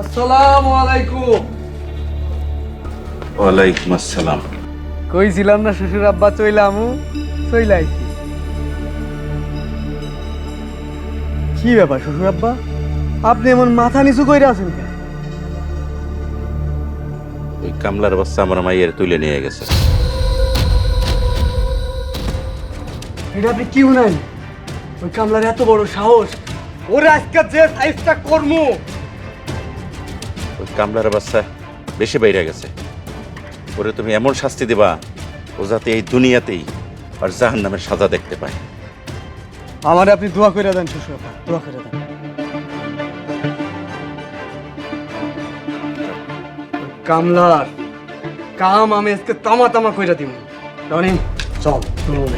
আসসালামু আলাইকুম। ওয়ালাইকুম আসসালাম। কইছিলাম না শ্বশুর আব্বা চইলামু, চইলাইছি। কি ব্যাপার শ্বশুর আব্বা, আপনি এমন মাথা নিচু কইরা আছেন কেন? ওই কামলার বাচ্চা আমার মাইয়ের তুলে নিয়ে গেছে। এটা আপনি কি উনাইন? ওই কামলার এত বড় সাহস, ওরে আজকে যে সাইজটা করমু। ওই কামলার বাচ্চা বেশি বাইরে গেছে। ওরে তুমি এমন শাস্তি দিবা ও যাতে এই দুনিয়াতেই আর জাহান্নামের সাজা দেখতে পায়। আমারে আপনি দোয়া কইরা দেন শ্বশুর আব্বা, দোয়া কইরা দেন। কামলার কাম আমি আজকে তামা তামা কইরা দিব। রনি চল চল।